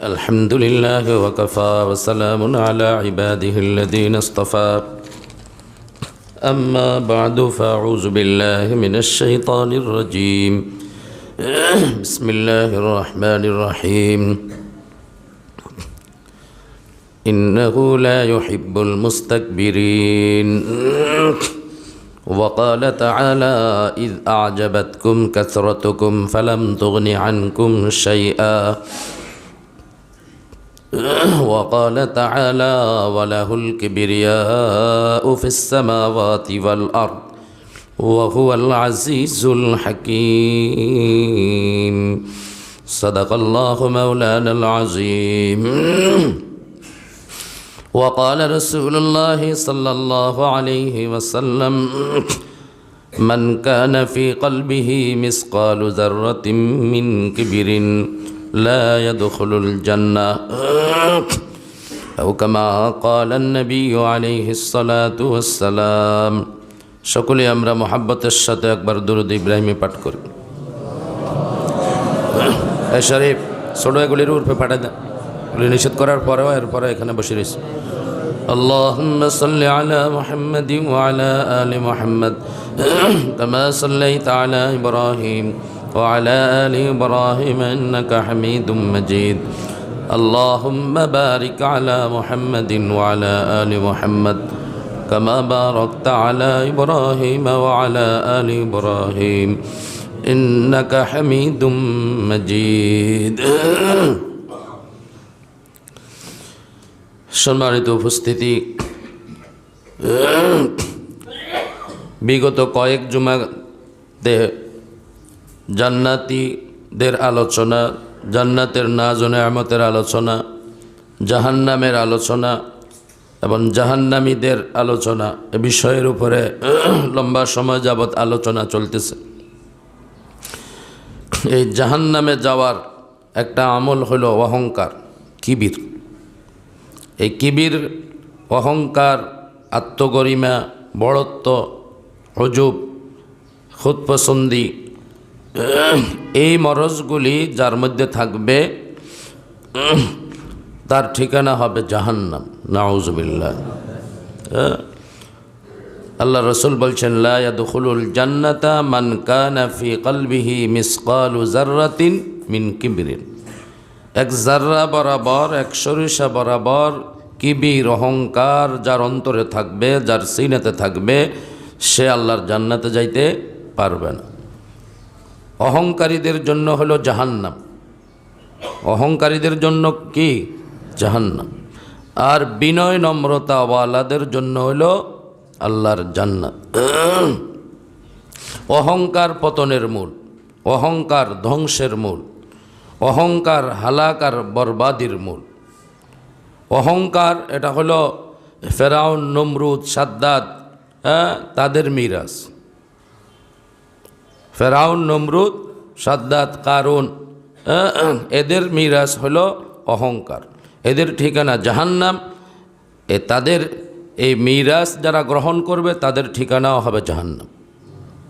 الحمد لله وكفى وسلام على عباده الذين اصطفى أما بعد فأعوذ بالله من الشيطان الرجيم بسم الله الرحمن الرحيم إنه لا يحب المستكبرين وقال تعالى إذ أعجبتكم كثرتكم فلم تغن عنكم شيئا وقال تعالى وله الكبرياء في السماوات والأرض وهو العزيز الحكيم صدق الله مولانا العظيم وقال رسول الله صلى الله عليه وسلم من كان في قلبه مثقال ذرة من كبر لا يدخل الجنة أو كما قال النبي عليه الصلاة والسلام সকলে আমরা মোহাব্বতের সাথে একবার দুরূদ ইব্রাহিমী পাঠ করি। এই শরীফ ছোট এগুলির উপরে পাঠা দেন, এগুলি নিষেধ করার পরেও এরপরে এখানে বসে রয়েছে। اللهم صل على محمد وعلى آل محمد كما صليت على إبراهيم وعلى آل إبراهيم إنك حميد مجيد اللهم بارك على محمد وعلى آل محمد كما باركت على إبراهيم وعلى آل إبراهيم إنك حميد مجيد সম্মানিত উপস্থিতি, বিগত কয়েক জুমাতে জান্নাতীদের আলোচনা, জান্নাতের নাজ ও নেয়ামতের আলোচনা, জাহান্নামের আলোচনা এবং জাহান্নামীদের আলোচনা এ বিষয়ের উপরে লম্বা সময় যাবৎ আলোচনা চলতেছে। এই জাহান্নামে যাওয়ার একটা আমল হলো অহংকার, কিবির। এই কিবির, অহংকার, আত্মগরিমা, বড়ত্ব, হুজুব, খুদপসন্দি, এই মরজগুলি যার মধ্যে থাকবে তার ঠিকানা হবে জাহান্নাম। নাউজুবিল্লাহ। আল্লাহ রসুল বলছেন লা ইয়াদখুলুল জান্নাতা মান কানা ফি কলবিহি মিসকালু যাররাতিন মিন কিবরিন। এক জাররা বরাবর, এক সরিষা বরাবর কিবির, অহংকার যার অন্তরে থাকবে, যার সিনাতে থাকবে, সে আল্লাহর জান্নাতে যাইতে পারবে না। অহংকারীদের জন্য হলো জাহান্নাম। অহংকারীদের জন্য কি? জাহান্নাম। আর বিনয় নম্রতাওয়ালাদের জন্য হলো আল্লাহর জান্নাত। অহংকার পতনের মূল, অহংকার ধ্বংসের মূল, অহংকার হালাকার বরবাদির মূল। অহংকার এটা হলো ফেরাউন, নমরুদ, সাদ্দাত, তাদের মিরাস। ফেরাউন, নমরুদ, সাদ্দাত, কারুন, এদের মিরাস হলো অহংকার। এদের ঠিকানা জাহান্নাম। তাদের এই মিরাস যারা গ্রহণ করবে তাদের ঠিকানাও হবে জাহান্নাম।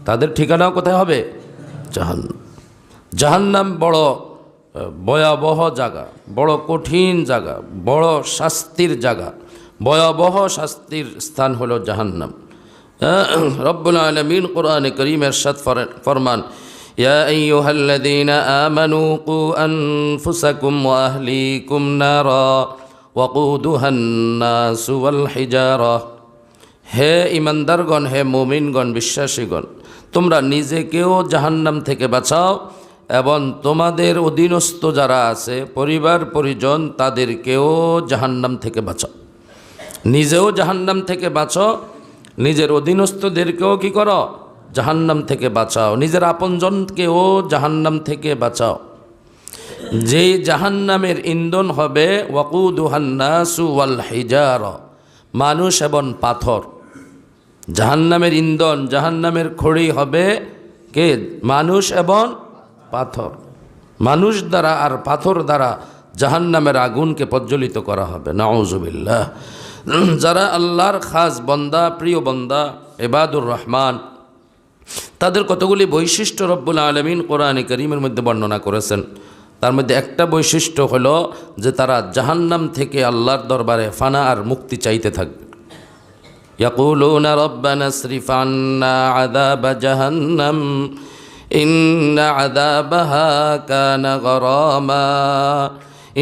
তাদের ঠিকানাও কোথায় হবে? জাহান্নাম। জাহান্নাম বড় ভয়াবহ জায়গা, বড় কঠিন জায়গা, বড় শাস্তির জায়গা, ভয়াবহ শাস্তির স্থান হলো জাহান্নাম। রব্বুল আলামিন কোরআনে কারীমে ইরশাদ ফরমান ইয়া আইয়ুহাল্লাযীনা আমানু কু আনফুসাকুম ওয়া আহলিকুম নারা ওয়াকুদুহান নাসু ওয়াল হিজারা। হে ঈমানদারগণ, হে মুমিনগণ, বিশ্বাসীগণ, তোমরা নিজেকেও জাহান্নাম থেকে বাঁচাও এবং তোমাদের অধীনস্থ যারা আছে, পরিবার পরিজন, তাদেরকেও জাহান্নাম থেকে বাঁচাও। নিজেও জাহান্নাম থেকে বাঁচো, নিজের অধীনস্থদেরকেও কি করো? জাহান্নাম থেকে বাঁচাও। নিজের আপনজনকেও জাহান্নাম থেকে বাঁচাও। যেই জাহান্নামের ইন্ধন হবে ওয়াকুদুহান নাসু ওয়াল হিজারা, মানুষ এবং পাথর। জাহান্নামের ইন্ধন, জাহান্নামের খড়ি হবে কে? মানুষ এবং পাথর। মানুষ দ্বারা আর পাথর দ্বারা জাহান্নামের আগুনকে প্রজ্বলিত করা হবে। নাউজুবিল্লাহ। যারা আল্লাহর খাস বন্দা, প্রিয় বন্দা, ইবাদুর রহমান, তাদের কতগুলি বৈশিষ্ট্য রব্বুল আলামিন কোরআনে কারীমের মধ্যে বর্ণনা করেছেন। তার মধ্যে একটা বৈশিষ্ট্য হলো যে তারা জাহান্নাম থেকে আল্লাহর দরবারে ফানা আর মুক্তি চাইতে থাকবে। ইয়াকুলুনা রব্বানা আসরিফ আন্না আযাব জাহান্নাম ইন্না আযাবাহা কানা গরামা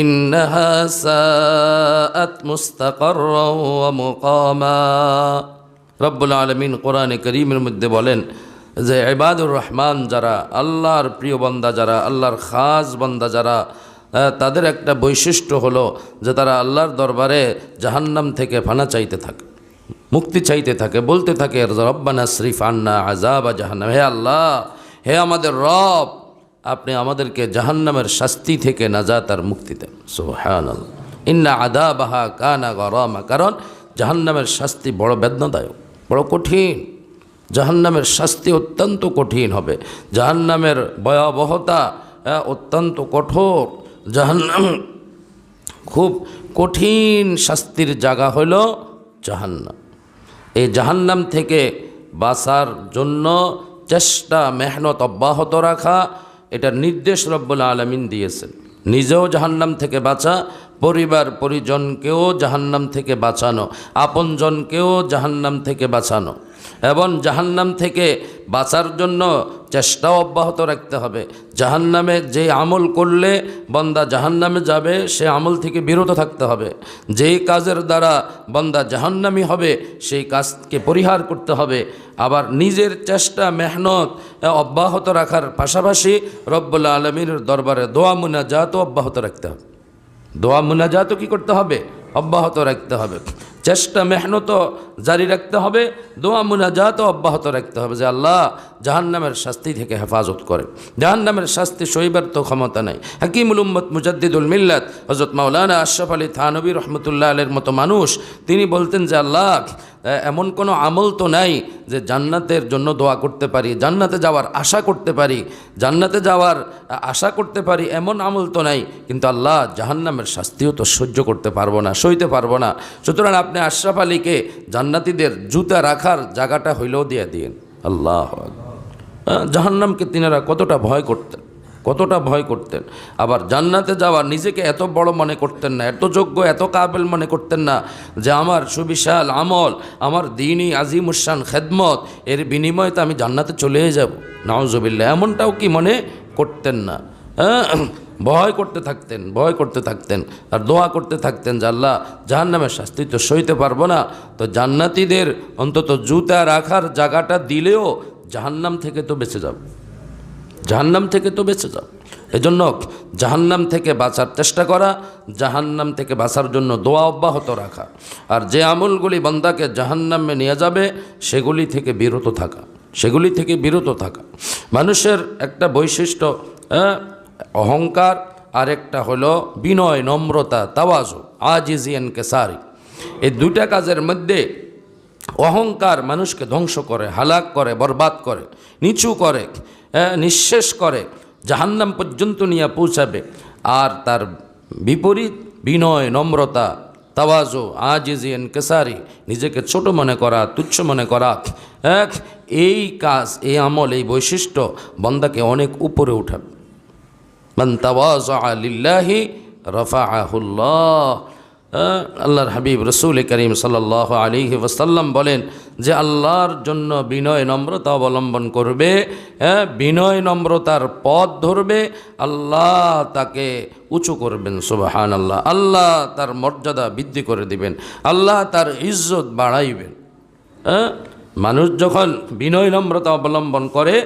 ইন্নাহা সাআত মুস্তাকাররাও ওয়া মুকামা। রব্বুল আলামিন কোরআনে কারীমের মধ্যে বলেন যে ইবাদুর রহমান যারা, আল্লাহর প্রিয় বান্দা যারা, আল্লাহর খাস বান্দা যারা, তাদের একটা বৈশিষ্ট্য হলো যে তারা আল্লাহর দরবারে জাহান্নাম থেকে ফানা চাইতে থাকে, মুক্তি চাইতে থাকে, বলতে থাকে রব্বানা আসরিফ আন্না আযাবা জাহান্নাম, হে আল্লাহ, হে আমাদের রব, আপনি আমাদেরকে জাহান্নামের শাস্তি থেকে নাজাত আর মুক্তি দেন। সুবহানাল্লাহ। ইন্না আযাবাহা কানা গরামা, কারণ জাহান্নামের শাস্তি বড় বেদনাদায়ক, বড় কঠিন। জাহান্নামের শাস্তি অত্যন্ত কঠিন হবে, জাহান্নামের ভয়াবহতা অত্যন্ত কঠোর। জাহান্নাম খুব কঠিন শাস্তির জায়গা হইল জাহান্নাম। এই জাহান্নাম থেকে বাঁচার জন্য চেষ্টা মেহনত অব্যাহত রাখা, এটার নির্দেশ রব্বুল আলামিন দিয়েছেন। নিজেও জাহান্নাম থেকে বাঁচা, পরিবার পরিজনকেও জাহান্নাম থেকে বাঁচানো, আপনজনকেও জাহান্নাম থেকে বাঁচানো, এবং জাহান্নাম থেকে বাঁচার জন্য চেষ্টাও অব্যাহত রাখতে হবে। জাহান্নামে যে আমল করলে বান্দা জাহান্নামে যাবে, সে আমল থেকে বিরত থাকতে হবে। যেই কাজের দ্বারা বান্দা জাহান্নামী হবে, সেই কাজকে পরিহার করতে হবে। আবার নিজের চেষ্টা মেহনত অব্যাহত রাখার পাশাপাশি রব্বুল আলামিনের দরবারে দোয়া মুনাজাতও অব্যাহত রাখতে হবে। দোয়া মুনাজাতও কি করতে হবে? অব্যাহত রাখতে হবে। চেষ্টা মেহনত জারি রাখতে হবে, দোয়া মুনাজাতও অব্যাহত রাখতে হবে যে আল্লাহ জাহান্নামের শাস্তি থেকে হেফাজত করে। জাহান্নামের শাস্তি সইবার তো ক্ষমতা নাই। হাকিমুল উম্মত মুজাদ্দিদুল মিল্লাত হযরত মাওলানা আশরাফ আলী থানভী রহমতুল্লাহ আলাইহির মতো মানুষ, তিনি বলতেন যে আল্লাহ, এমন কোনো আমল তো নাই যে জান্নাতের জন্য দোয়া করতে পারি, জান্নাতে যাওয়ার আশা করতে পারি, জান্নাতে যাওয়ার আশা করতে পারি, এমন আমল তো নাই, কিন্তু আল্লাহ জাহান্নামের শাস্তিও তো সহ্য করতে পারবো না, সইতে পারবো না। সুতরাং আপনি আশরাফ আলীকে জান্নাতীদের জুতা রাখার জায়গাটা হইলেও দিয়ে দিন। আল্লাহ, জাহান্নামকে তিনারা কতটা ভয় করতেন, কতটা ভয় করতেন। আবার জান্নাতে যাওয়ার নিজেকে এত বড় মনে করতেন না, এত যোগ্য, এত কাবেল মনে করতেন না যে আমার সুবিশাল আমল, আমার দ্বীনি আজিমুশান খেদমত, এর বিনিময়ে তো আমি জান্নাতে চলে যাব, নাউজুবিল্লাহ, এমনটাও কি মনে করতেন না। ভয় করতে থাকতেন, ভয় করতে থাকতেন, আর দোয়া করতে থাকতেন যে আল্লাহ জাহান্নামের শাস্তি তো সইতে পারবো না, তো জান্নাতীদের অন্তত জুতা রাখার জায়গাটা দিলেও জাহান্নাম থেকে তো বেঁচে যাব, জাহান্নাম থেকে তো বেঁচে যাও। এজন্য জাহান্নাম থেকে বাঁচার চেষ্টা করা, জাহান্নাম থেকে বাঁচার জন্য দোয়া অব্যাহত রাখা, আর যে আমলগুলি বান্দাকে জাহান্নামে নিয়ে যাবে সেগুলি থেকে বিরত থাকা, সেগুলি থেকে বিরত থাকা। মানুষের একটা বৈশিষ্ট্য অহংকার, আর একটা হলো বিনয়, নম্রতা, তাওয়াজু, আজিজি ইনকিসারি। এই দুইটা কাজের মধ্যে অহংকার মানুষকে ধ্বংস করে, হালাক করে, বরবাদ করে, নিচু করে, নিঃশেষ করে, জাহান্নাম পর্যন্ত নিয়ে পৌঁছাবে। আর তার বিপরীত বিনয়, নম্রতা, তাওয়াজু, আজিজি ইনকিসারি, নিজেকে ছোট মনে করা, তুচ্ছ মনে করা, এই কাজ, এই আমল, এই বৈশিষ্ট্য বান্দাকে অনেক উপরে উঠাবে। মান তাওয়াযা লিল্লাহি রাফাআহুল্লাহ। আল্লাহর হাবিব রসুল করিম সাল্লাল্লাহু আলাইহি ওয়াসাল্লাম বলেন যে আল্লাহর জন্য বিনয় নম্রতা অবলম্বন করবে, বিনয় নম্রতার পথ ধরবে, আল্লাহ তাকে উঁচু করবেন। সুবহানাল্লাহ। আল্লাহ তার মর্যাদা বৃদ্ধি করে দিবেন, আল্লাহ তার ইজ্জত বাড়াইবেন। মানুষ যখন বিনয় নম্রতা অবলম্বন করে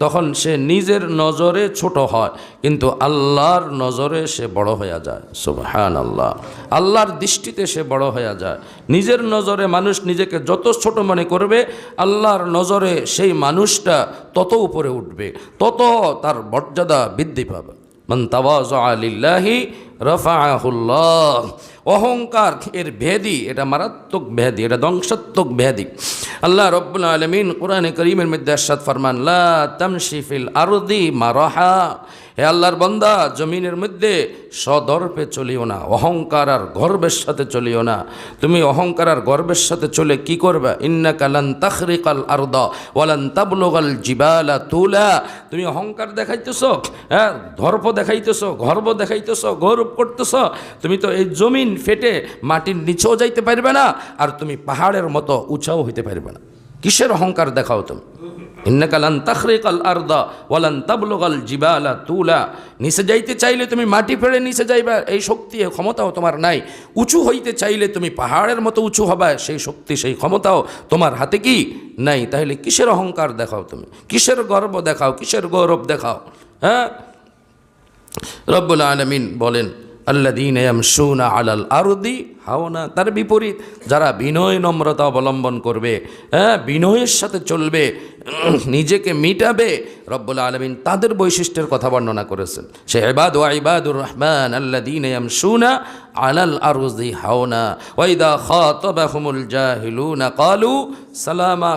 তখন সে নিজের নজরে ছোট হয়, কিন্তু আল্লাহর নজরে সে বড় হয়ে যায়। সুবহানাল্লাহ। আল্লাহর দৃষ্টিতে সে বড় হয়ে যায়। নিজের নজরে মানুষ নিজেকে যত ছোট মনে করবে, আল্লাহর নজরে সেই মানুষটা তত উপরে উঠবে, তত তার মর্যাদা বৃদ্ধি পাবে। মান তাওয়াযা লিল্লাহি রাফাআহুল্লাহ অহংকার এর ব্যাধি, এটা মারাত্মক ব্যাধি, এটা ধ্বংসাত্মক ব্যাধি। আল্লাহ রব্বুল আলামিন কোরআনে কারীমের মধ্যে ইরশাদ ফরমান, লা তামশি ফিল আরদি মারাহা, হে আল্লাহর বান্দা জমিনের মধ্যে সদর্পে চলিও না, অহংকার আর গর্বের সাথে চলিও না। তুমি অহংকার আর গর্বের সাথে চলে কি করবে? ইন্নাকা লান তাখরিকাল আরদা ওয়ালান তাবলুগাল জিবালা তুলা। তুমি অহংকার দেখাইতেছো, হ্যাঁ, দর্প দেখাইতেছো, গর্ব দেখাইতেছো, গৌরব করতেছো, তুমি তো এই জমিন ফেটে মাটির নিচেও যাইতে পারবে না, আর তুমি পাহাড়ের মতো উঁচাও হইতে পারবে না। কিসের অহংকার দেখাও তুমি? ইন্নাকা লান তাখরিকাল আরদা ওয়ালান তাবলুগাল জিবালা তুলা। নিচে যাইতে চাইলে তুমি মাটি ফেড়ে নিচে যাইবা, এই শক্তি এই ক্ষমতাও তোমার নাই। উঁচু হইতে চাইলে তুমি পাহাড়ের মতো উঁচু হবা, সেই শক্তি সেই ক্ষমতাও তোমার হাতে কি নাই। তাহলে কিসের অহংকার দেখাও তুমি? কিসের গর্ব দেখাও? কিসের গৌরব দেখাও? হ্যাঁ, রব্বুল আলামিন বলেন, আল্লাযীনা ইয়ামশুনা আলাল আরদি হাওনা। তার বিপরীত যারা বিনয় নম্রতা অবলম্বন করবে, হ্যাঁ, বিনয়ের সাথে চলবে, নিজেকে মিটাবে, রব্বুল আলামিন তাদের বৈশিষ্ট্যের কথা বর্ণনা করেছেন। সে ইবাদু ইবাদুর রহমান আল্লাযীনা ইয়ামশুনা আলাল আরদি হাওনা ওয়া ইযা খাতাবাহুমুল জাহিলুনা ক্বালু সালামা।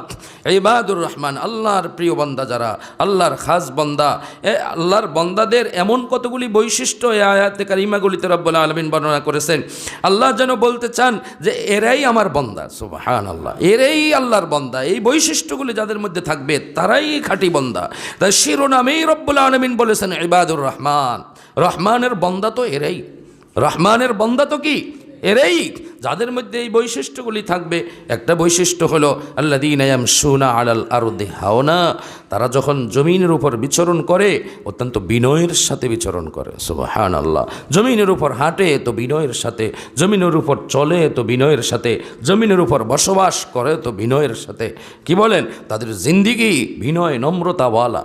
ইবাদুর রহমান, আল্লাহর প্রিয় বান্দা যারা, আল্লাহর খাস বান্দা, আল্লাহর বান্দাদের এমন কতগুলি বৈশিষ্ট্য এই আয়াতে কারিমাগুলিতে রব্বুল আলামিন বর্ণনা করেছেন। আল্লাহ যেন বলতে চান যে এরাই আমার বান্দা। সুবহানাল্লাহ, এরাই আল্লাহর বান্দা। এই বৈশিষ্ট্যগুলি যাদের মধ্যে থাকবে তারাই খাঁটি বান্দা। তাই শিরোনামেই রব্বুল আলামিন বলেছেন ইবাদুর রহমান। রহমানের বান্দা তো এরাই, রহমানের বান্দা তো কি এরাই, যাদের মধ্যে এই বৈশিষ্ট্যগুলি থাকবে। একটা বৈশিষ্ট্য হলো আল্লাযীনা ইয়ামশুনা আলাল আরদি হাওনা, তারা যখন জমিনের উপর বিচরণ করে অত্যন্ত বিনয়ের সাথে বিচরণ করে। সুবহানাল্লাহ, জমিনের উপর হাঁটে তো বিনয়ের সাথে, জমিনের উপর চলে তো বিনয়ের সাথে, জমিনের উপর বসবাস করে তো বিনয়ের সাথে। কি বলেন? তাদের জিন্দিগি বিনয় নম্রতাওয়ালা,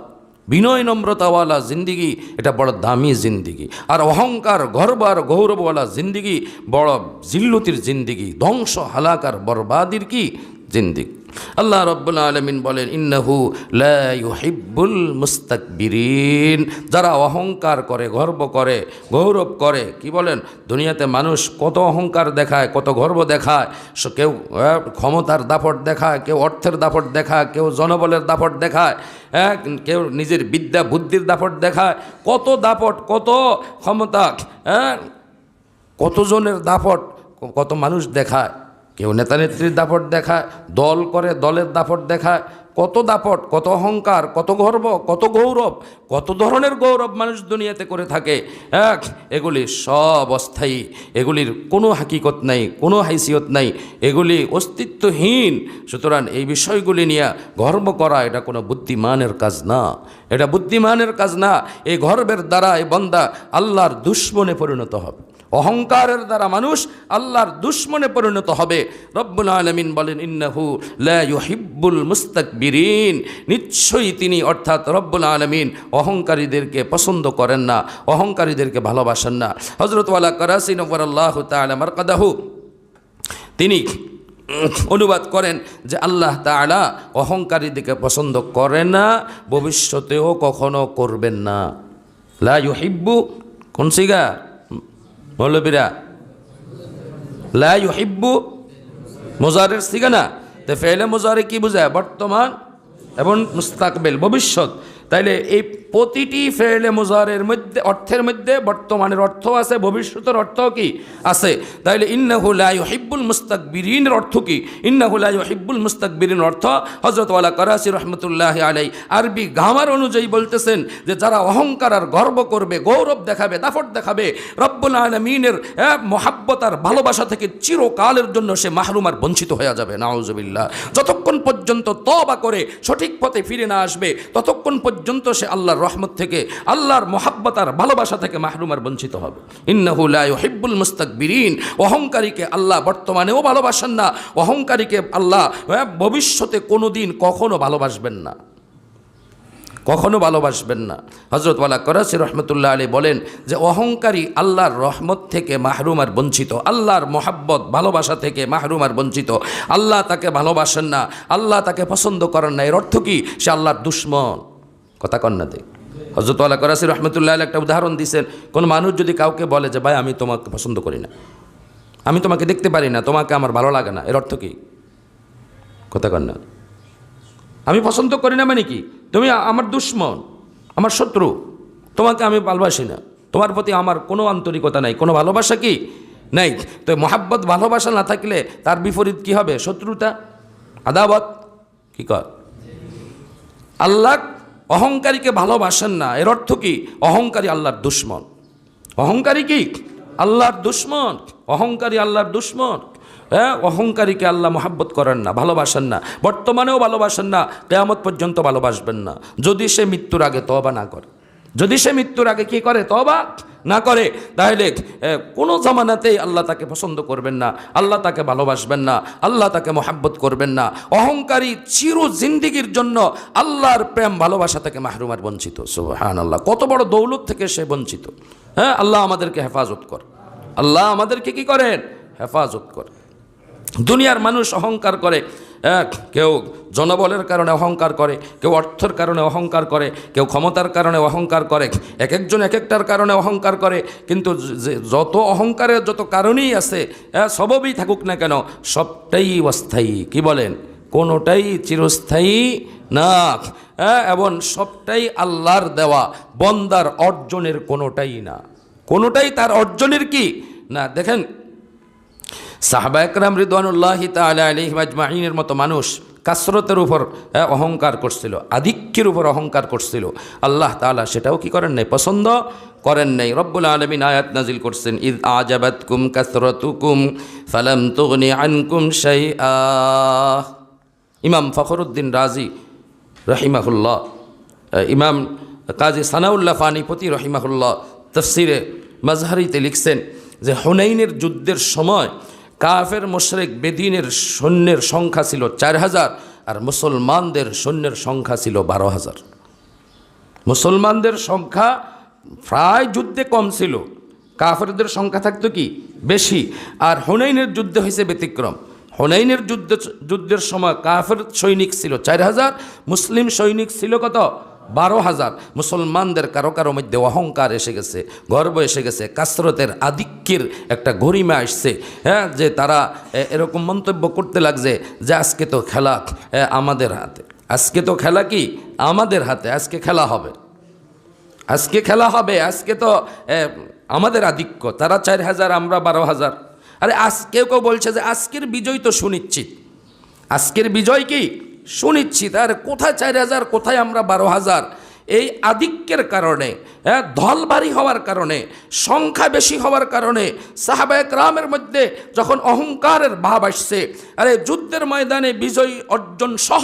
বিনয় নম্রতাওয়ালা জিন্দিগি, এটা বড় দামি জিন্দিগি। আর অহংকার গর্ব আর গৌরবওয়ালা জিন্দিগি বড় জিল্লতির জিন্দিগি, ধ্বংস হালাকার বরবাদির কি জিন্দিগি। আল্লাহ রব্বুল আলামিন বলেন, ইন্নাহু লা ইউহিব্বুল মুস্তাকবিরিন। যারা অহংকার করে, গর্ব করে, গৌরব করে, কি বলেন? দুনিয়াতে মানুষ কত অহংকার দেখায়, কত গর্ব দেখায়। কেউ ক্ষমতার দাপট দেখায়, কেউ অর্থের দাপট দেখায়, কেউ জনবলের দাপট দেখায়, কেউ নিজের বিদ্যা বুদ্ধির দাপট দেখায়। কত দাপট, কত ক্ষমতা, কতজনের দাপট কত মানুষ দেখায়। কেউ নেতা নেত্রীর দাপট দেখায়, দল করে দলের দাপট দেখায়। কত দাপট, কত অহংকার, কত গর্ব, কত গৌরব, কত ধরনের গৌরব মানুষ দুনিয়াতে করে থাকে। এগুলি সব অস্থায়ী, এগুলির কোনো হাকিকত নাই, কোনো হাইসিয়ত নাই, এগুলি অস্তিত্বহীন। সুতরাং এই বিষয়গুলি নিয়ে গর্ব করা এটা কোনো বুদ্ধিমানের কাজ না, এটা বুদ্ধিমানের কাজ না। এই গর্বের দ্বারা এই বান্দা আল্লাহর দুশমনে পরিণত হবে। অহংকারের দ্বারা মানুষ আল্লাহর দুশমনে পরিণত হবে। রব্বুল আলামিন বলেন, ইন্নাহু লা ইউহিব্বুল মুস্তাকবিরিন। নিশ্চয়ই তিনি অর্থাৎ রব্বুল আলামিন অহংকারীদেরকে পছন্দ করেন না, অহংকারীদেরকে ভালোবাসেন না। হযরত ওয়ালা কারাসি নওয়ারাল্লাহু তাআলা মারকাদাহু তিনি অনুবাদ করেন যে আল্লাহ তাআলা অহংকারীদেরকে পছন্দ করেন না, ভবিষ্যতেও কখনো করবেন না। লা ইউহিব্বু কোন সিগা মৌলবীরা? লা ইউহিব্বু মুজারের সিগা না, তো ফেলে মুজারে কি বোঝায়? বর্তমান এবং মুস্তাকবিল, ভবিষ্যৎ। তাইলে এই প্রতিটি ফেলে মুজারের মধ্যে অর্থের মধ্যে বর্তমানের অর্থ আছে, ভবিষ্যতের অর্থ কি আছে। তাইলে ইন্নাহু লা ইউহিব্বুল মুস্তাকবিরিনের অর্থ কি? ইন্নাহু লা ইউহিব্বুল মুস্তাকবিরিনের অর্থ হযরত ওয়ালা কারাসি রাহমাতুল্লাহি আলাইহি আরবি গ্রামার অনুযায়ী বলতেছেন যে যারা অহংকার আর গর্ব করবে, গৌরব দেখাবে, দাপট দেখাবে, রব্বুল আলামিনের মহাব্বত আর ভালোবাসা থেকে চিরকালের জন্য সে মাহরুম আর বঞ্চিত হয়ে যাবে। নাউজুবিল্লাহ। যতক্ষণ পর্যন্ত তওবা করে সঠিক পথে ফিরে না আসবে ততক্ষণ পর্যন্ত সে আল্লাহর রহমত থেকে, আল্লাহর মহাব্বত আর ভালোবাসা থেকে মাহরুম আর বঞ্চিত হবে। ইন্নাহু লা ইউহিব্বুল মুস্তাকবিরিন। অহংকারীকে আল্লাহ বর্তমানেও ভালোবাসেন না, অহংকারীকে আল্লাহ ভবিষ্যতে কোনোদিন কখনো ভালোবাসবেন না, কখনো ভালোবাসবেন না। হযরত ওয়ালা কারাসি রহমতুল্লাহ আলাইহি বলেন যে অহংকারী আল্লাহর রহমত থেকে মাহরুম আর বঞ্চিত, আল্লাহর মহাব্বত ভালোবাসা থেকে মাহরুম আর বঞ্চিত। আল্লাহ তাকে ভালোবাসেন না, আল্লাহ তাকে পছন্দ করেন না। এর অর্থ কি? সে আল্লাহর দুশমন। কথা কন্যা দেয়। হযরত ওয়ালা কারাসি রহমতুল্লাহ আলাইহি একটা উদাহরণ দিয়েছেন, কোন মানুষ যদি কাউকে বলে যে ভাই আমি তোমাকে পছন্দ করি না, আমি তোমাকে দেখতে পারি না, তোমাকে আমার ভালো লাগে না, এর অর্থ কি? কথা কন না। আমি পছন্দ করি না মানে কি? তুমি আমার দুশ্মন, আমার শত্রু, তোমাকে আমি ভালোবাসি না, তোমার প্রতি আমার কোনো আন্তরিকতা নাই, কোনো ভালোবাসা কি নাই। তো মোহাব্বত ভালোবাসা না থাকলে তার বিপরীত কি হবে? শত্রুতা, আদাবত। কি কর? আল্লাহ অহংকারীকে ভালোবাসেন না, এর অর্থ কি? অহংকারী আল্লাহর দুশ্মন। অহংকারী কি? আল্লাহর দুশ্মন। অহংকারী আল্লাহর দুশ্মন। হ্যাঁ, অহংকারীকে আল্লাহ মোহাব্বত করেন না, ভালোবাসেন না, বর্তমানেও ভালোবাসেন না, কিয়ামত পর্যন্ত ভালোবাসবেন না, যদি সে মৃত্যুর আগে তওবা না করে। যদি সে মৃত্যুর আগে কি করে? তওবা না করে, তাহলে কোনো জামানাতেই আল্লাহ তাকে পছন্দ করবেন না, আল্লাহ তাকে ভালোবাসবেন না, আল্লাহ তাকে মোহাব্বত করবেন না। অহংকারী চির জিন্দিগির জন্য আল্লাহর প্রেম ভালোবাসা থেকে মাহরুম আর বঞ্চিত। সুবহানাল্লাহ, কত বড় দৌলত থেকে সে বঞ্চিত। হ্যাঁ, আল্লাহ আমাদেরকে হেফাজত কর, আল্লাহ আমাদেরকে কি করেন? হেফাজত কর। দুনিয়ার মানুষ অহংকার করে, কেউ জনবলের কারণে অহংকার করে, কেউ অর্থের কারণে অহংকার করে, কেউ ক্ষমতার কারণে অহংকার করে, এক একজন এক একটার কারণে অহংকার করে। কিন্তু যত অহংকারের যত কারণেই আছে, সবই থাকুক না কেন, সবটাই অস্থায়ী। কি বলেন? কোনোটাই চিরস্থায়ী না, এবং সবটাই আল্লাহর দেওয়া, বন্দার অর্জনের কোনোটাই না, কোনোটাই তার অর্জনের কি না। দেখেন, সাহাবা একরাম রিদওয়ানুল্লাহি তাআলা আলাইহিম আজমাইনের মতো মানুষ কাসরতের উপর অহংকার করছিল, আধিক্যের উপর অহংকার করছিল। আল্লাহ তাআলা সেটাও কি করেন নাই? পছন্দ করেন নাই। রব্বুল আলামিন আয়াত নাজিল করছেন, ইয আজাবাতকুম কাসরাতুকুম ফালাম তুগনি আনকুম শাইআ। ইমাম ফখরুদ্দিন রাজি রহিমাহুল্লাহ, ইমাম কাজী সানাউল্লাহ ফানিপতি রহিমাহুল্লাহ তাফসিরে মাজহারিতে লিখছেন যে হুনাইনের যুদ্ধের সময় কাফের মুশরিক বেদিনের সৈন্যের সংখ্যা ছিল 4000 আর মুসলমানদের সৈন্যের সংখ্যা ছিল 12000। মুসলমানদের সংখ্যা প্রায় যুদ্ধে কম ছিল, কাফেরদের সংখ্যা থাকতো কি বেশি। আর হুনাইনের যুদ্ধে হয়েছে ব্যতিক্রম। হুনাইনের যুদ্ধের সময় কাফের সৈনিক ছিল 4000, মুসলিম সৈনিক ছিল কত? 12000। মুসলমানদের কারো কারো মধ্যে অহংকার এসে গেছে, গর্ব এসে গেছে, কাসরতের আধিক্যের একটা গরিমা আসছে। হ্যাঁ, যে তারা এরকম মন্তব্য করতে লাগছে যে আজকে তো খেলা আমাদের হাতে, আজকে তো খেলা কি আমাদের হাতে, আজকে খেলা হবে, আজকে খেলা হবে, আজকে তো আমাদের আধিক্য, তারা 4000 আমরা 12000। আরে কেউ কেউ বলছে যে আজকের বিজয় তো সুনিশ্চিত, আজকের বিজয় কি সুনিশ্চিত। আর কোথায় 4000, কোথায় আমরা 12000? এই আধিক্যের কারণে, দল ভারী হওয়ার কারণে, সংখ্যা বেশি হওয়ার কারণে সাহাবায়ে কেরামের মধ্যে যখন অহংকারের ভাব আসছে, আরে যুদ্ধের ময়দানে বিজয় অর্জন সহ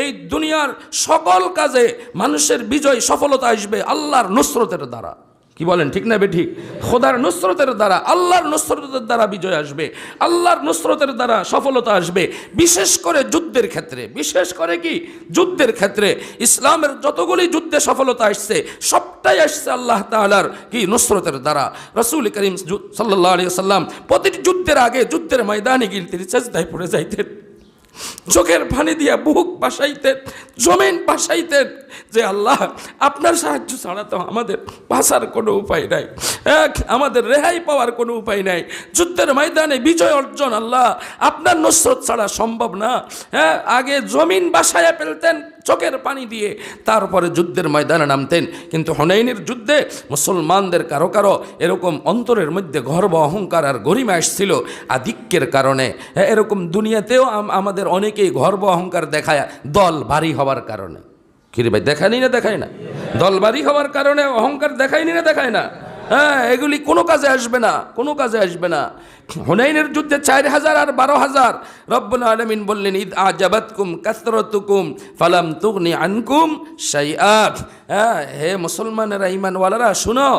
এই দুনিয়ার সকল কাজে মানুষের বিজয় সফলতা আসবে আল্লাহর নুসরতের দ্বারা। কি বলেন, ঠিক না বেঠিক? খোদার নুসরতের দ্বারা, আল্লাহর নুসরতের দ্বারা বিজয় আসবে, আল্লাহর নুসরতের দ্বারা সফলতা আসবে। বিশেষ করে যুদ্ধের ক্ষেত্রে, বিশেষ করে কি যুদ্ধের ক্ষেত্রে ইসলামের যতগুলি যুদ্ধে সফলতা আসছে সবটাই আসছে আল্লাহ তাআলার কি নুসরতের দ্বারা। রাসূল করিম সাল্লাল্লাহু আলাইহি ওয়াসাল্লাম প্রতিটি যুদ্ধের আগে যুদ্ধের ময়দানে গিয়ে তিনি সিজদায় পড়ে যাইতেন, চোখের পানি দিয়া বুক বাসাইতেন, জমিন বাসাইতেন যে আল্লাহ আপনার সাহায্য ছাড়া তো আমাদের বাঁচার কোনো উপায় নাই, আমাদের রেহাই পাওয়ার কোনো উপায় নাই। যুদ্ধের ময়দানে বিজয় অর্জন আল্লাহ আপনার নুসরত ছাড়া সম্ভব না। আগে জমিন বাসায় ফেলতেন চোখের পানি দিয়ে, তারপরে যুদ্ধের ময়দানে নামতেন। কিন্তু হুনাইনের যুদ্ধে মুসলমানদের কারো কারো এরকম অন্তরের মধ্যে গর্ব, অহংকার আর গরিমা আসছিল আধিক্যের কারণে। এরকম দুনিয়াতেও আমাদের অনেকেই গর্ব অহংকার দেখায় দল ভারী হওয়ার কারণে। কিরে ভাই, দেখায়নি না? দেখায় না? দল ভারী হওয়ার কারণে অহংকার দেখায়নি না? দেখায় না? হ্যাঁ, এগুলি কোনো কাজে আসবে না, কোনো কাজে আসবে না। হুনাইনের যুদ্ধে 4000 আর 12000। রব্বুল আলামিন বললেন, ইদ আজাবাতকুম কাসরাতুকুম ফালাম তুগনি আনকুম শাইআ। হে মুসলমানেরা, ঈমানওয়ালারা শুনো,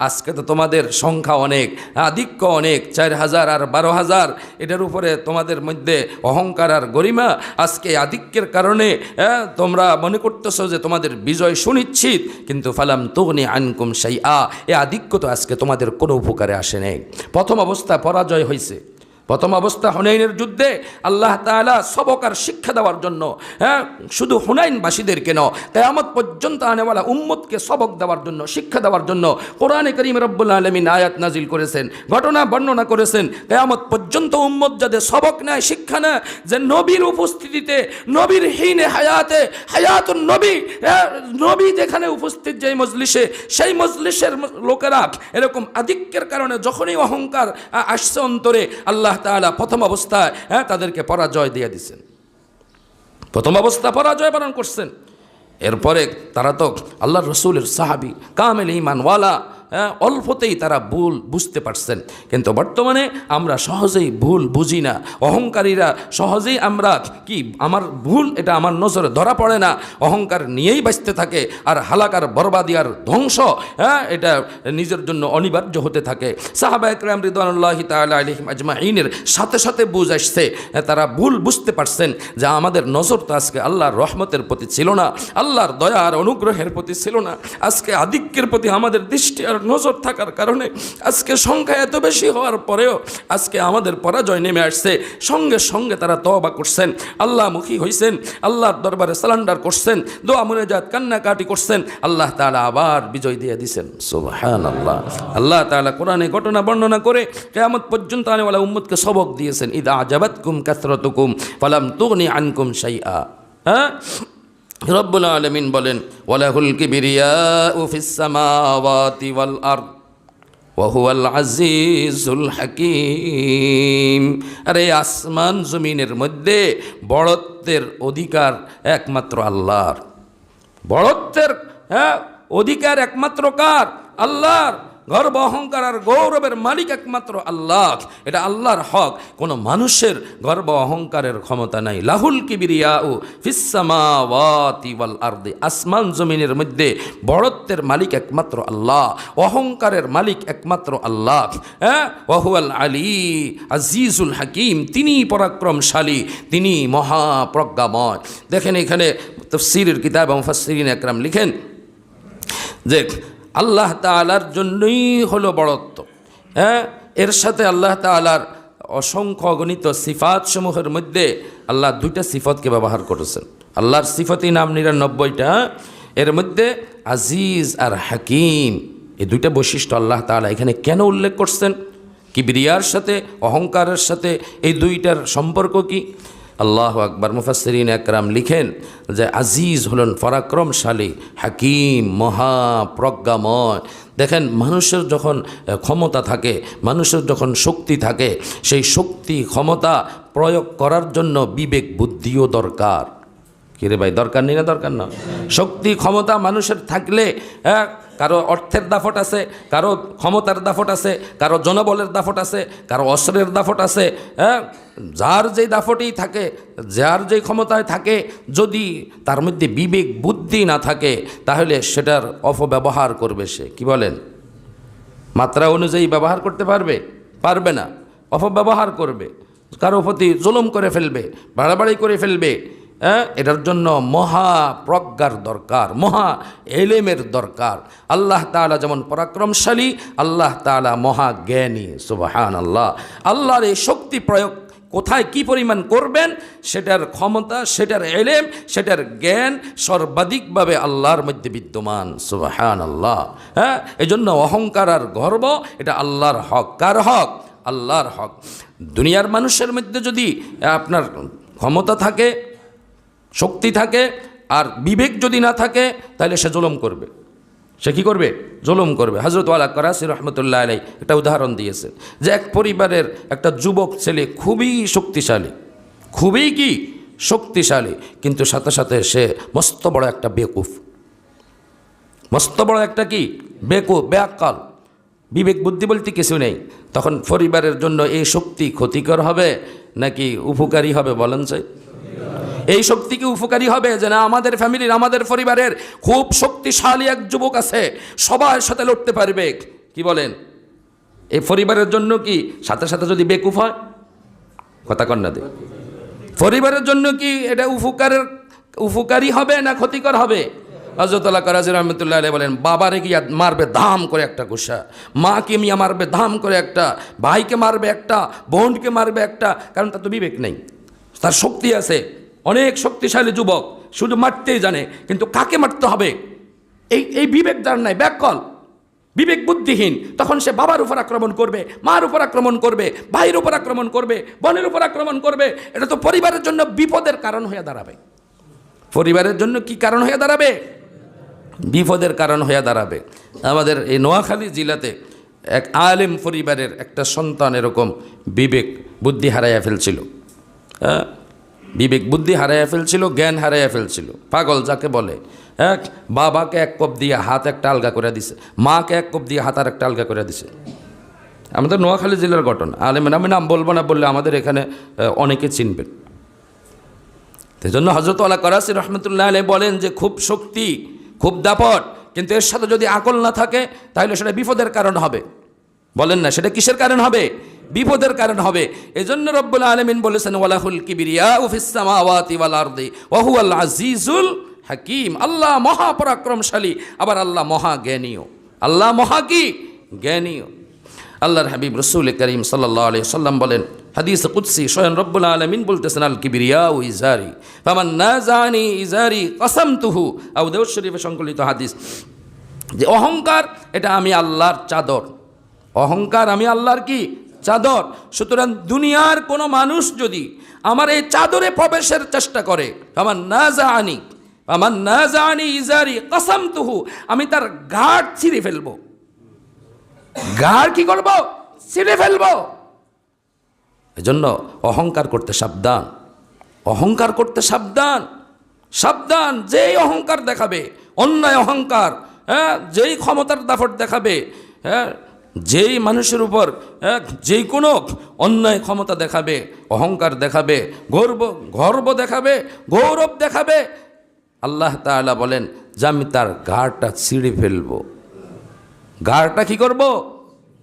আজকে তো তোমাদের সংখ্যা অনেক, আধিক্য অনেক, 4000 আর 12000, এটার উপরে তোমাদের মধ্যে অহংকার আর গরিমা। আজকে আধিক্যের কারণে তোমরা মনে করতেছো যে তোমাদের বিজয় সুনিশ্চিত, কিন্তু ফালাম তুগনি আনকুম শাইআ, এ আধিক্য তো আজকে তোমাদের কোনো উপকারে আসে নাই। প্রথম অবস্থা পরাজয় হয়েছে, প্রথম অবস্থা হুনাইনের যুদ্ধে আল্লাহ তাআলা সবক আর শিক্ষা দেওয়ার জন্য, শুধু হুনাইনবাসীদের কেন, কিয়ামত পর্যন্ত আনেওয়ালা উম্মতকে সবক দেওয়ার জন্য, শিক্ষা দেওয়ার জন্য কোরআনে কারীম রব্বুল আলামিন আয়াত নাজিল করেছেন, ঘটনা বর্ণনা করেছেন। কিয়ামত পর্যন্ত উম্মত যাতে সবক নেয়, শিক্ষা নেয়, যে নবীর উপস্থিতিতে, নবীর হীনে হায়াতে, হায়াতুন নবী, নবী যেখানে উপস্থিত যেই মজলিসে, সেই মজলিসের লোকেরা এরকম আধিক্যের কারণে যখনই অহংকার আসছে অন্তরে, আল্লাহ তাআলা প্রথম অবস্থায় তাদেরকে পরাজয় দিয়ে দিচ্ছেন, প্রথম অবস্থা পরাজয় বরণ করছেন। এরপরে তারা তো আল্লাহর রসুলের সাহাবী, কামেল ঈমানওয়ালা, অল্পতেই তারা ভুল বুঝতে পারছেন। কিন্তু বর্তমানে আমরা সহজেই ভুল বুঝি না, অহংকারীরা সহজেই আমরা কি আমার ভুল এটা আমার নজরে ধরা পড়ে না, অহংকার নিয়েই বাঁচতে থাকে, আর হালাকার বরবাদি আর ধ্বংস এটা নিজের জন্য অনিবার্য হতে থাকে। সাহাবায়ে কেরাম রিদওয়ানুল্লাহি তাআলা আলাইহিম আজমাইনের সাথে সাথে বুঝ আসছে, তারা ভুল বুঝতে পারছেন যে আমাদের নজর তো আজকে আল্লাহর রহমতের প্রতি ছিল না, আল্লাহর দয়া আর অনুগ্রহের প্রতি ছিল না, আজকে আধিক্যের প্রতি আমাদের দৃষ্টি আর নজর থাকার কারণে আজকে সংখ্যা এত বেশি হওয়ার পরেও আজকে আমাদের পরাজয় নেমে আসছে। সঙ্গে সঙ্গে তারা তওবা করছেন, আল্লাহমুখী হইছেন, আল্লাহর দরবারে সারেন্ডার করছেন, দোয়া মুনাজাত কান্নাকাটি করছেন, আল্লাহ তাআলা আবার বিজয় দিয়ে দিয়েছেন। সুবহানাল্লাহ। আল্লাহ তাআলা কোরআনে ঘটনা বর্ণনা করে কিয়ামত পর্যন্ত আনেওয়ালা উম্মতকে সবক দিয়েছেন, ইদা আজাবাতকুম কাসরাতুকুম ফালাম তুগনি আনকুম শাইআ। রব্বুল আলামিন বলেন, ওয়ালাহুল কিবরিয়াউ ফিস সামাওয়াতি ওয়াল আরদ ওয়া হুয়াল আজিজুল হাকীম। আরে আসমান জমিনের মধ্যে বড়ত্বের অধিকার একমাত্র আল্লাহর, বড়ত্বের অধিকার একমাত্র কার? আল্লাহর। গর্ব অহংকার আর গৌরবের মালিক একমাত্র আল্লাহ, এটা আল্লাহর হক, কোনো মানুষের গর্ব অহংকারের ক্ষমতা নাই। লাহুল কিবরিয়াউ ফিস সামাওয়াতি ওয়াল আরদি, আসমান জমিনের মধ্যে বড়ত্বের মালিক একমাত্র আল্লাহ, অহংকারের মালিক একমাত্র আল্লাহ। ওয়া হুয়াল আলী আজিজুল হাকীম, তিনি পরাক্রমশালী, তিনি মহাপ্রজ্ঞাময়। দেখেন এখানে তাফসীরের কিতাব মুফাসসিরিন একরাম লিখেন যে আল্লাহ তাআলার জন্যই হলো বড়ত্ব। এর সাথে আল্লাহ তাআলার অসংখ্য অগণিত সিফাত সমূহের মধ্যে আল্লাহ দুইটা সিফতকে ব্যবহার করেছেন। আল্লাহর সিফতই নাম 99টা, এর মধ্যে আজিজ আর হাকিম, এই দুইটা বৈশিষ্ট্য আল্লাহ তাআলা এখানে কেন উল্লেখ করছেন? কিবরিয়ার সাথে, অহংকারের সাথে এই দুইটার সম্পর্ক কি? আল্লাহু আকবার। মুফাসসিরিন একরাম লিখেন যে আজিজ হলেন পরাক্রমশালী, হাকিম মহাপ্রজ্ঞাময়। দেখেন মানুষের যখন ক্ষমতা থাকে, মানুষের যখন শক্তি থাকে, সেই শক্তি ক্ষমতা প্রয়োগ করার জন্য বিবেক বুদ্ধিও দরকার। কিরে ভাই, দরকার নেই না? দরকার না। শক্তি ক্ষমতা মানুষের থাকলে, কারো অর্থের দাফট আছে, কারো ক্ষমতার দাফট আছে, কারো জনবলের দাফট আছে, কারো অস্ত্রের দাফট আছে, যার যেই দাফটেই থাকে, যার যেই ক্ষমতায় থাকে, যদি তার মধ্যে বিবেক বুদ্ধি না থাকে তাহলে সেটার অপব্যবহার করবে সে। কি বলেন? মাত্রা অনুযায়ী ব্যবহার করতে পারবে? পারবে না, অপব্যবহার করবে, কারো প্রতি জুলুম করে ফেলবে, বাড়াবাড়ি করে ফেলবে। এটার জন্য মহা প্রজ্ঞার দরকার, মহা এলেমের দরকার। আল্লাহ তাআলা যেমন পরাক্রমশালী, আল্লাহ তাআলা মহা জ্ঞানী। সুবহানাল্লাহ। আল্লাহর এই শক্তি প্রয়োগ কোথায় কি পরিমাণ করবেন, সেটার ক্ষমতা, সেটার এলেম, সেটার জ্ঞান সর্বাধিকভাবে আল্লাহর মধ্যে বিদ্যমান। সুবহানাল্লাহ। এজন্য অহংকার আর গর্ব এটা আল্লাহর হক। কার হক? আল্লাহর হক। দুনিয়ার মানুষের মধ্যে যদি আপনার ক্ষমতা থাকে, শক্তি থাকে, আর বিবেক যদি না থাকে, তাহলে সে জুলুম করবে। সে কী করবে? জুলুম করবে। হযরত ওয়ালা করাসি রহমতুল্লাহ আলাইহি একটা উদাহরণ দিয়েছেন যে এক পরিবারের একটা যুবক ছেলে খুবই শক্তিশালী, খুবই কি শক্তিশালী, কিন্তু সাথে সাথে সে মস্ত বড় একটা বেকুফ, মস্ত বড় একটা কি বেকুফ, বেআক্কাল, বিবেক বুদ্ধি বলতে কিছু নেই। তখন পরিবারের জন্য এই শক্তি ক্ষতিকর হবে নাকি উপকারী হবে? বলেন চাই। এই শক্তি কি উপকারী হবে? যে না, আমাদের ফ্যামিলির, আমাদের পরিবারের খুব শক্তিশালী এক যুবক আছে, সবার সাথে লড়তে পারবে। কি বলেন? এই পরিবারের জন্য কি সাথে সাথে যদি বেকুফ হয়? কথা কন্যা দে, পরিবারের জন্য কি এটা উপকারী হবে না ক্ষতিকর হবে? হযরত আল্লাহ কারাজি রহমতুল্লাহ আলাইহি বলেন, বাবারে গিয়া মারবে ধাম করে একটা ঘুষা, মাকে মিয়া মারবে ধাম করে একটা, ভাইকে মারবে একটা, বোনকে মারবে একটা, কারণ তার তো বিবেক নেই। তার শক্তি আছে, অনেক শক্তিশালী যুবক, শুধু মারতেই জানে, কিন্তু কাকে মারতে হবে এই বিবেক যার নাই, ব্যাককল, বিবেক বুদ্ধিহীন, তখন সে বাবার উপর আক্রমণ করবে, মার উপর আক্রমণ করবে, ভাইয়ের উপর আক্রমণ করবে, বোনের উপর আক্রমণ করবে। এটা তো পরিবারের জন্য বিপদের কারণ হয়ে দাঁড়াবে। পরিবারের জন্য কি কারণ হয়ে দাঁড়াবে? বিপদের কারণ হয়ে দাঁড়াবে। আমাদের এই নোয়াখালী জেলাতে এক আলেম পরিবারের একটা সন্তান এরকম বিবেক বুদ্ধি হারাইয়া ফেলছিল। হ্যাঁ, বিবেক বুদ্ধি হারাইয়া ফেলছিল, জ্ঞান হারাইয়া ফেলছিল, পাগল যাকে বলে। এক বাবাকে এক কোপ দিয়ে হাত একটা আলগা করে দিছে, মাকে এক কোপ দিয়ে হাত আর একটা আলগা করে দিছে। আমাদের নোয়াখালী জেলার ঘটনা। আলেমের আমি নাম বলবো না, বললে আমাদের এখানে অনেকে চিনবেন। সেই জন্য হযরত আল্লাহ কারাচি রহমতুল্লাহ আলাইহি বলেন যে খুব শক্তি, খুব দাপট, কিন্তু এর সাথে যদি আকল না থাকে তাহলে সেটা বিপদের কারণ হবে। বলেন না, সেটা কিসের কারণ হবে? বিপদের কারণ হবে। এজন্য রব্বুল আলামিন বলেছেন, ওয়ালাহুল কিবরিয়াউ ফিস সামাওয়াতি ওয়াল আরদি ওয়া হুয়াল আজিজুল হাকিম। আল্লাহ মহাপরাক্রমশালী, আবার আল্লাহ মহাজ্ঞানীয়। আল্লাহ মহা কি? জ্ঞানীয়। আল্লাহর হাবিব রাসূল করিম সাল্লাল্লাহু আলাইহি সাল্লাম বলেন, হাদিস কুদসি, স্বয়ং রব্বুল আলামিন বলতেছেন, আল কিবরিয়াউ ইজারি ফামান নাযানি ইজারি কাসামতুহু। আবু দাউদ শরীফে সংকলিত হাদিস, যে অহংকার এটা আমি আল্লাহর চাদর। অহংকার আমি আল্লাহর কি? চাদর। সুতরাং দুনিয়ার কোনো মানুষ যদি আমার এই চাদরে প্রবেশের চেষ্টা করে, ফামান নাযানি ইজারি কাসামতুহু, আমি তার গাঢ় ছিঁড়ে ফেলবো। গাঢ় কি করব? ছিঁড়ে ফেলবো। এজন্য অহংকার করতে সাবধান, অহংকার করতে সাবধান, সাবধান। যেই অহংকার দেখাবে, অন্যায় অহংকার, হ্যাঁ, যেই ক্ষমতার দাপট দেখাবে, হ্যাঁ, যেই মানুষের উপর যেই কোনো অন্যায় ক্ষমতা দেখাবে, অহংকার দেখাবে, গর্ব দেখাবে, গৌরব দেখাবে, আল্লাহ তাআলা বলেন যে আমি তার গাঢ়টা ছিঁড়ে ফেলবো। গাঢ়টা কি করব?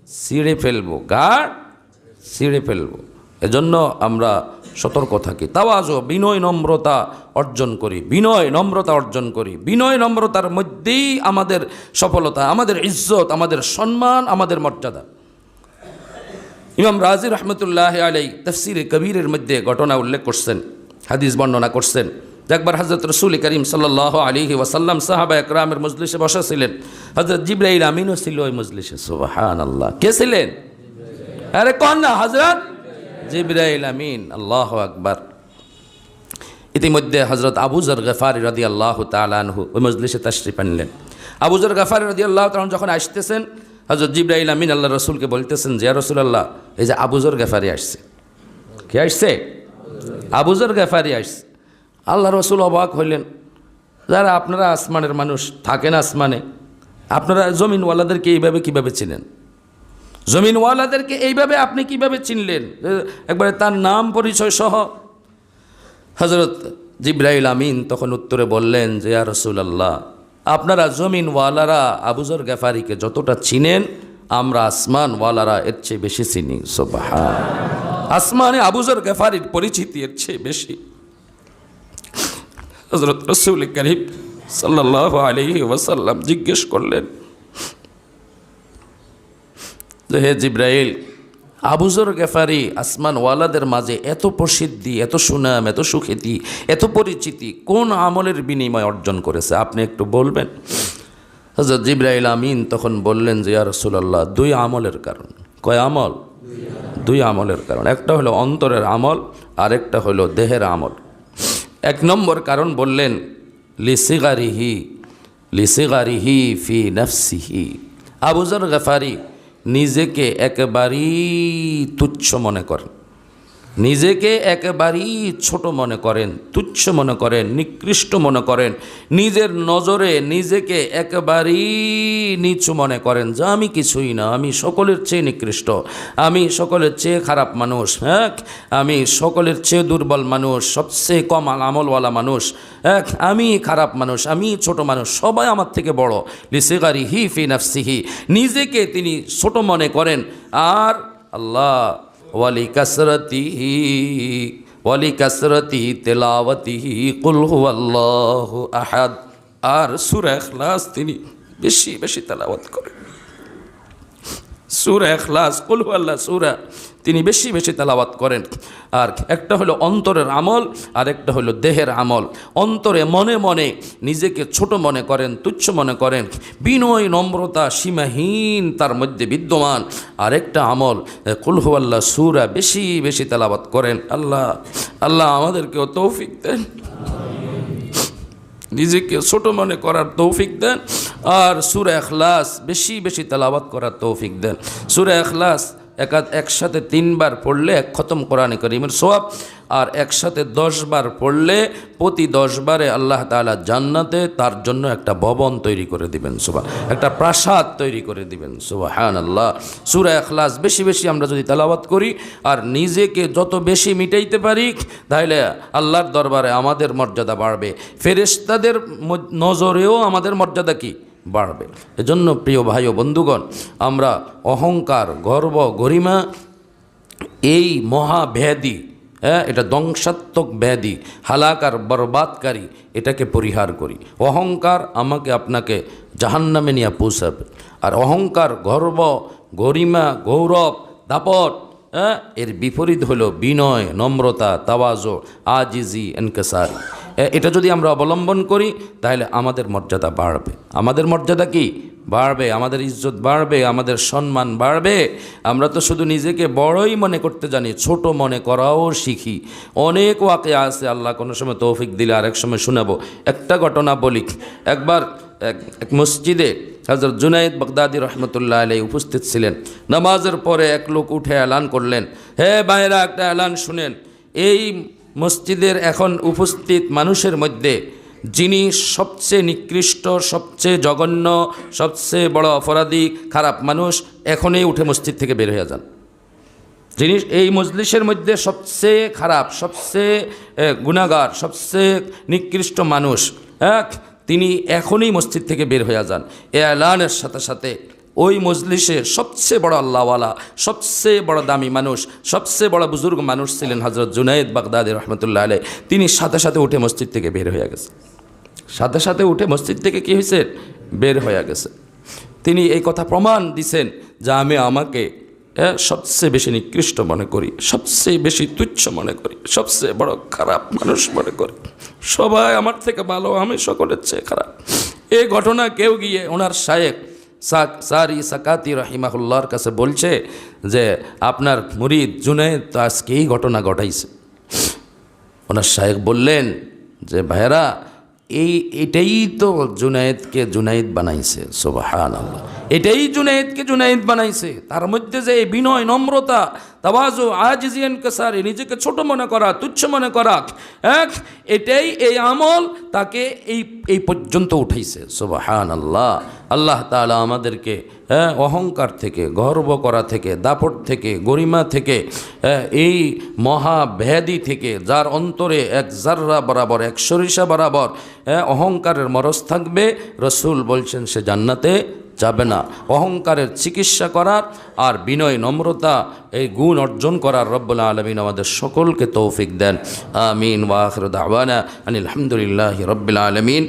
ছিঁড়ে ফেলবো, গাঢ় ছিঁড়ে ফেলবো। এজন্য আমরা সতর্ক থাকি, তাওয়াজু, বিনয় নম্রতা অর্জন করি, বিনয় নম্রতা অর্জন করি। বিনয় নম্রতার মধ্যেই আমাদের সফলতা, আমাদের ইজ্জত, আমাদের সম্মান, আমাদের মর্যাদা। ইমাম রাজি রহমতুল্লাহ আলাইহি তাফসীরে কবীরের মধ্যে ঘটনা উল্লেখ করছেন, হাদিস বর্ণনা করছেন। একবার হযরত রাসূল করিম সাল্লাল্লাহু আলাইহি ওয়াসাল্লাম সাহাবা একরামের মজলিসে বসা ছিলেন। হযরত জিবরাইল আমিনও ছিল ওই মজলিসে। সুবহানাল্লাহ। কে ছিলেন? আরে কোন না, হযরত জিবরাইল আমিন। আল্লাহু আকবার। ইতিমধ্যে হযরত আবু যর গফারি রাদিয়াল্লাহু তাআলা আনহু ওই মজলিসে তাশরিফ আনলেন। আবু যর গফারি রাদিয়াল্লাহু তাআলা যখন আসতেছেন, হযরত জিবরাইল আমিন আল্লাহর রাসূলকে বলতেছেন যে, ইয়া রাসূলুল্লাহ, এই যে আবু যর গফারি আসছে। কে আসছে? আবু যর গফারি আসছে। আল্লাহ রাসূল অবাক হইলেন, যারা আপনারা আসমানের মানুষ, থাকেন আসমানে, আপনারা জমিনওয়ালাদেরকে এইভাবে কিভাবে চিনেন? জমিনওয়ালাদেরকে এইভাবে আপনি কিভাবে চিনলেন? একবারে তার নাম পরিচয় সহ। হযরত জিবরাইল আমিন তখন উত্তরে বললেন যে, ইয়া রাসূলুল্লাহ, আপনারা জমিনওয়ালারা আবু যর গফারিকে যতটা চিনেন, আমরা আসমানওয়ালারা এর চেয়ে বেশি চিনি। সুবহানাল্লাহ। আসমানে আবু যর গফারির পরিচিতি এর চেয়ে বেশি। হযরত রাসূল করিম সাল্লাল্লাহু আলাইহি ওয়াসাল্লাম জিজ্ঞেস করলেন যে, হে জিবরাইল, আবু যর গফারি আসমানওয়ালাদের মাঝে এত প্রসিদ্ধি, এত সুনাম, এত সুখ্যাতি, এত পরিচিতি কোন আমলের বিনিময়ে অর্জন করেছে? আপনি একটু বলবেন? হযরত জিবরাইল আমিন তখন বললেন যে, ইয়া রাসূলুল্লাহ, দুই আমলের কারণ। কয় আমল? দুই আমলের কারণ। একটা হলো অন্তরের আমল, আর একটা হলো দেহের আমল। এক নম্বর কারণ বললেন, লিসিগারিহি ফি নাফসিহি। আবু যর গফারি নিজেকে একেবারেই তুচ্ছ মনে করেন, নিজেকে একেবারেই ছোট মনে করেন, তুচ্ছ মনে করেন, নিকৃষ্ট মনে করেন, নিজের নজরে নিজেকে একেবারেই নিচু মনে করেন যে আমি কিছুই না, আমি সকলের চেয়ে নিকৃষ্ট, আমি সকলের চেয়ে খারাপ মানুষ, হ্যাঁ, আমি সকলের চেয়ে দুর্বল মানুষ, সবচেয়ে কম আমলওয়ালা মানুষ, হ্যাঁ, আমি খারাপ মানুষ, আমি ছোট মানুষ, সবাই আমার থেকে বড়। লিসিগারিহি ফি নাফসিহি, নিজেকে তিনি ছোট মনে করেন। আর আল্লাহ ওয়ালি কাসরতিহি তিলাওয়াতিহি কুল হুয়াল্লাহু আহাদ আর সূরা ইখলাস তিনি বেশি বেশি তেলাওয়াত করেন। সূরা ইখলাস, কুল হুয়াল্লাহ সূরা তিনি বেশি বেশি তেলাওয়াত করেন। আর একটা হলো অন্তরের আমল, আর একটা হলো দেহের আমল। অন্তরে মনে মনে নিজেকে ছোট মনে করেন, তুচ্ছ মনে করেন, বিনয় নম্রতা সীমাহীন তার মধ্যে বিদ্যমান। আর একটা আমল কুল হুয়াল্লাহ সূরা বেশি বেশি তেলাওয়াত করেন। আল্লাহ আল্লাহ আমাদেরকেও তৌফিক দেন, নিজেকে ছোট মনে করার তৌফিক দেন। আর সূরা ইখলাস বেশি বেশি তেলাওয়াত করার তৌফিক দেন। সূরা ইখলাস একসাথে 3 বার পড়লে 1 খতম কোরআনে কারীমের সওয়াব, আর একসাথে 10 বার পড়লে প্রতি 10 বারে আল্লাহ তাআলা জান্নাতে তার জন্য একটা ভবন তৈরি করে দিবেন, একটা প্রাসাদ তৈরি করে দিবেন। সুবহানাল্লাহ। সূরা ইখলাস বেশি বেশি আমরা যদি তেলাওয়াত করি আর নিজেকে যত বেশি মিটাইতে পারি, তাহলে আল্লাহর দরবারে আমাদের মর্যাদা বাড়বে, ফেরেশতাদের নজরেও আমাদের মর্যাদা কি বাড়বে। এজন্য প্রিয় ভাই ও বন্ধুগণ, আমরা অহংকার, গর্ব, গরিমা এই মহাব্যাধি, এটা ধ্বংসাত্মক ব্যাধি, হালাকার বরবাদকারী, এটাকে পরিহার করি। অহংকার আমাকে আপনাকে জাহান্নামে নিয়ে পৌঁছাবে। আর অহংকার, গর্ব, গরিমা, গৌরব, দাপট, এর বিপরীত হলো বিনয়, নম্রতা, তাওয়াজু, আজিজি, ইনকিসারি। এটা যদি আমরা অবলম্বন করি তাহলে আমাদের মর্যাদা বাড়বে। আমাদের মর্যাদা কি বাড়বে, আমাদের ইজ্জত বাড়বে, আমাদের সম্মান বাড়বে। আমরা তো শুধু নিজেকে বড়ই মনে করতে জানি, ছোট মনে করাও শিখি। অনেক ওয়াকে আছে, আল্লাহ কোনো সময় তৌফিক দিলে আরেক সময় শোনাবো। একটা ঘটনা বলি। একবার এক মসজিদে হযরত জুনায়েদ বাগদাদী রহমতুল্লাহ আলাইহি উপস্থিত ছিলেন। নামাজের পরে এক লোক উঠে এলান করলেন, হে ভাইরা একটা এলান শুনেন, এই মসজিদের এখন উপস্থিত মানুষের মধ্যে যিনি সবচেয়ে নিকৃষ্ট, সবচেয়ে জঘন্য, সবচেয়ে বড় অপরাধী, খারাপ মানুষ, এখনই উঠে মসজিদ থেকে বের হয়ে যান। যিনি এই মজলিসের মধ্যে সবচেয়ে খারাপ, সবচেয়ে গুনাহগার, সবচেয়ে নিকৃষ্ট মানুষ, তিনি এখনই মসজিদ থেকে বের হয়ে যান। এ এলানের সাথে সাথে ওই মজলিসে সবচেয়ে বড় আল্লাহওয়ালা, সবচেয়ে বড় দামি মানুষ, সবচেয়ে বড় বুজুর্গ মানুষ ছিলেন হযরত জুনায়েদ বাগদাদী রহমতুল্লাহ আলাইহি। তিনি সাথে সাথে উঠে মসজিদ থেকে বের হয়ে গেছে। সাথে সাথে উঠে মসজিদ থেকে কী হয়েছে, বের হয়ে গেছে। তিনি এই কথা প্রমাণ দিছেন যে আমি আমাকে সবচেয়ে বেশি নিকৃষ্ট মনে করি, সবচেয়ে বেশি তুচ্ছ মনে করি, সবচেয়ে বড় খারাপ মানুষ মনে করি। সবাই আমার থেকে ভালো, আমি সকলের চেয়ে খারাপ। এই ঘটনা কেউ গিয়ে ওনার শায়েখ সারি সাকাতি রাহিমাহুল্লাহর কাছে বলছে যে আপনার মুরিদ জুনায়েদ তো আজকে এই ঘটনা ঘটাইছে। ওনার শায়েখ বললেন যে ভাইরা, এটাই তো জুনায়েদকে জুনায়েদ বানাইছে। সুবহানাল্লাহ, এটাই জুনায়েদকে জুনায়েদ বানাইছে। তার মধ্যে যে বিনয়, নম্রতা, তাওয়াজু, আজিজি, ইনকিসারি, নিজেকে ছোট মনে করা, তুচ্ছ মনে করা, এটাই এই আমল তাকে এই পর্যন্ত উঠাইছে। সুবহানাল্লাহ। আল্লাহ তাআলা আমাদেরকে অহংকার থেকে, গর্ব করা থেকে, দাপট থেকে, গরিমা থেকে, এই মহাব্যাধি থেকে, যার অন্তরে এক জাররা বরাবর, এক সরিষা বরাবর অহংকারের মরজ থাকবে, রসুল বলছেন সে জান্নাতে যাবে না। অহংকারের চিকিৎসা করার আর বিনয়, নম্রতা এই গুণ অর্জন করার রব্বুল আলামিন আমাদের সকলকে তৌফিক দেন। আমিন। ওয়া আখিরু দাওয়ানা আনিল হামদুলিল্লাহি রাব্বিল আলামিন।